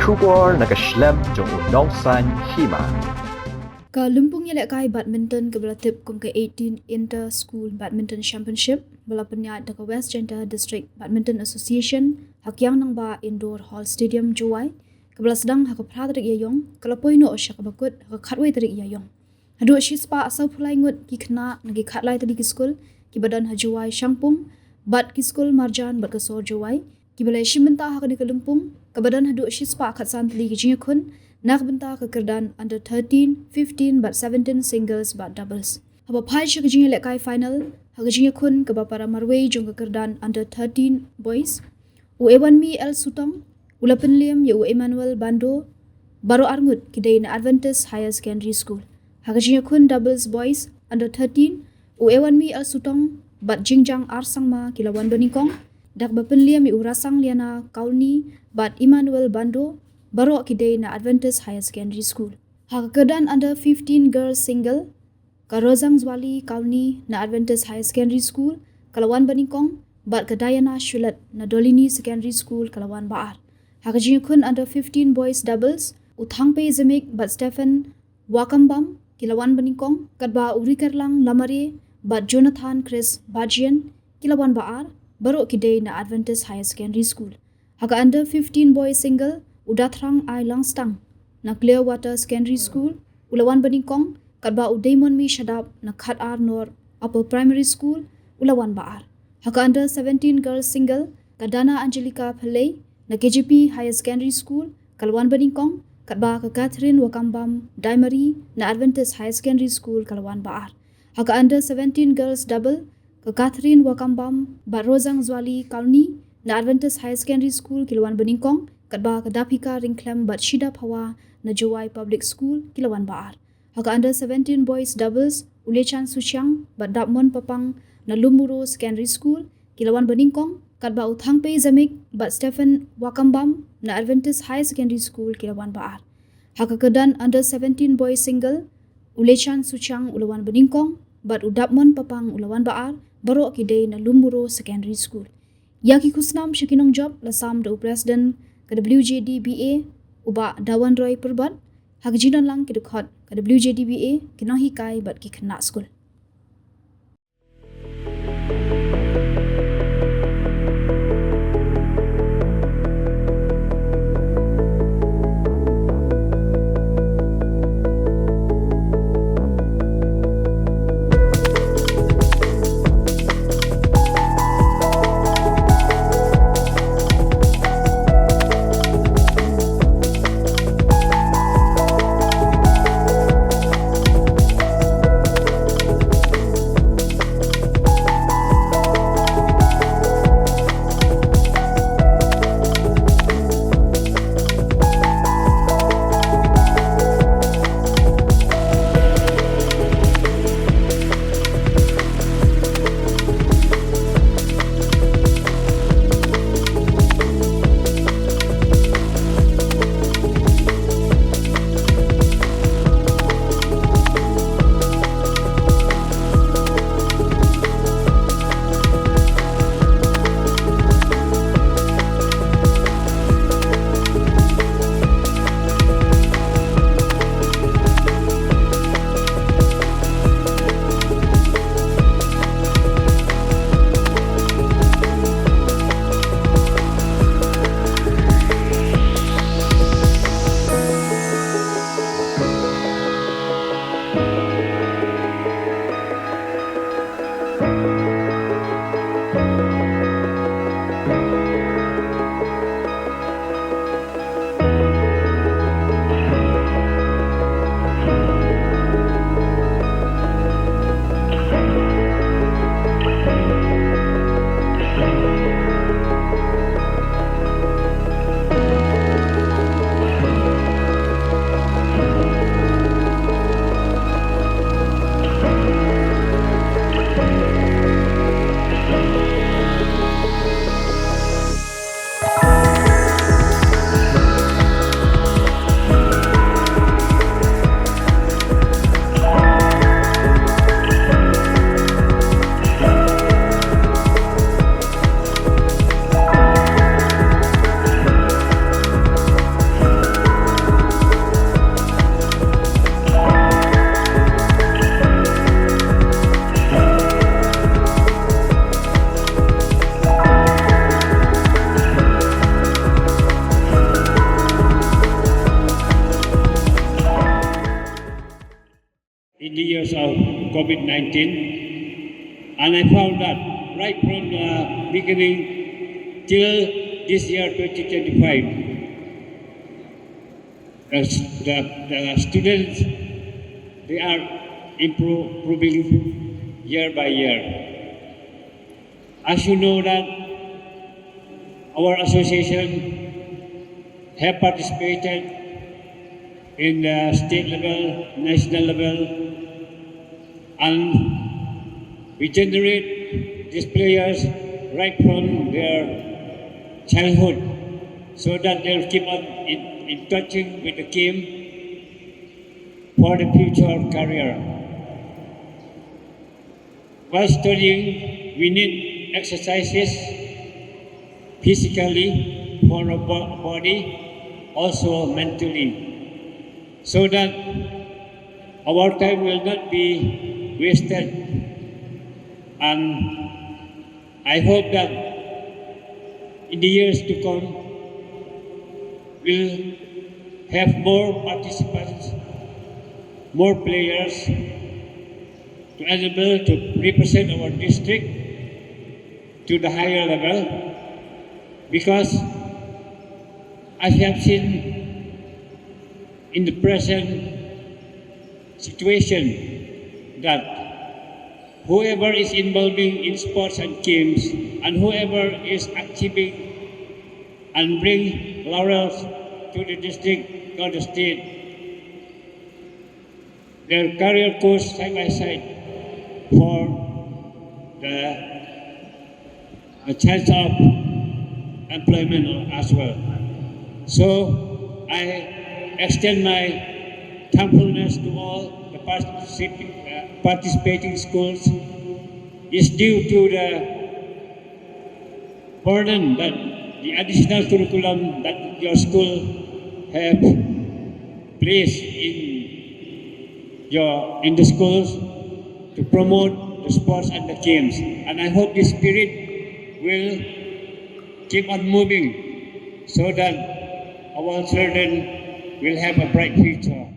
Shubor nakaslem jong unongsan Hima. Ka lumpung yelek kai badminton ke belatip kum ke 18 Inter School Badminton Championship bala penyat ke Wjdba District Badminton Association hak yang nang ba Indoor Hall Stadium Juai ke bala sedang hak pradrik yayong kalapoi no syak bakut hak khatwai tarik yayong. Hadu shispa asau pulai ngut ki khna nagi khatlai tadi ki school ki badan hajuai shangpung bad ki school marjan bad ke sor Juai ki balai shimenta hak ni ke lumpung ke badan hadu shispa khatsan tali ki jingkun nak benta ke kerdan under 13, 15 but 17 singles but doubles. Haba pai shi ke jinga lekai final hak jinga kun ke bapara marway jong ke kerdan under 13 boys. U1 mi El Sutong, ulapen liam ya U Emmanuel Bando baro arngut kidai na Adventist Higher Secondary School. Hak jinga kun doubles boys under 13 U1 mi El Sutong but jingjang arsangma kilawan beningkong dak bapen liam ya U Rasang Liana Kaulni but Emmanuel Bando baro kidai na Adventist Higher Secondary School. Hak kedan under 15 girls single ka Rozang Zwali Kauni na Adventist Higher Secondary School Kalawan Baningkong bat kedayana Shulat na Dolini Secondary School Kalawan Baar. Hak jingkun under 15 boys doubles Uthangpe Zemik bat Stephen Wakambam Kilawan Baningkong kadba Urikarlang Lamare bat Jonathan Chris Bajian Kilawan Baar baro kidai na Adventist Higher Secondary School. Hak under 15 boys single Udathrang ai Langstang na Clearwater Secondary School Ulawan Baningkong kadba Udaimon mi Shadab na Khat Ar Nor Upper Primary School Ulawan Baar. Haka under 17 girls single Kadana Angelica Pillay na KGP Higher Secondary School Kalawan Baningkong kadba ka Catherine Wakambam Daimari na Adventist Higher Secondary School Kalawan Baar. Haka under 17 girls double ka Catherine Wakambam Barozang Zwali Kalni na Adventist Higher Secondary School Kilawan Baningkong kadba kadapika ringklem bat shida pawa na Juai Public School Kilawan Baar. Haka under 17 boys doubles Ulechan Susyang bat Dapmon Papang na Lumuro Secondary School Kilawan Baningkong kadba Uthangpe Zamik bat Stephen Wakambam na Adventist High Secondary School Kilawan Baar. Haka kedan under 17 boys single Ulechan Susyang Ulawan Baningkong bat Udapmon Papang Ulawan Baar baro kidai na Lumuro Secondary School. Yaki kusnam syakinong job lasam do President ke Wjdba uba Dawan Roy Perbat hak jinan lang kidukhat ke Wjdba kinahi kai bat ki kena school. the years of COVID-19. And I found that right from the beginning till this year, 2025, the students, they are improving year by year. As you know that our association have participated in the state level, national level, and we generate these players right from their childhood so that they'll keep on in touching with the game for the future career. While studying, we need exercises physically for our body, also mentally, so that our time will not be wasted. And I hope that in the years to come, we'll have more participants, more players to enable to represent our district to the higher level, because I have seen in the present situation that whoever is involving in sports and games and whoever is achieving and bring laurels to the district or the state, their career goes side by side for the chance of employment as well. So I extend my thankfulness to all the participating schools. Is due to the burden that the additional curriculum that your school have placed in the schools to promote the sports and the games. And I hope this spirit will keep on moving so that our children will have a bright future.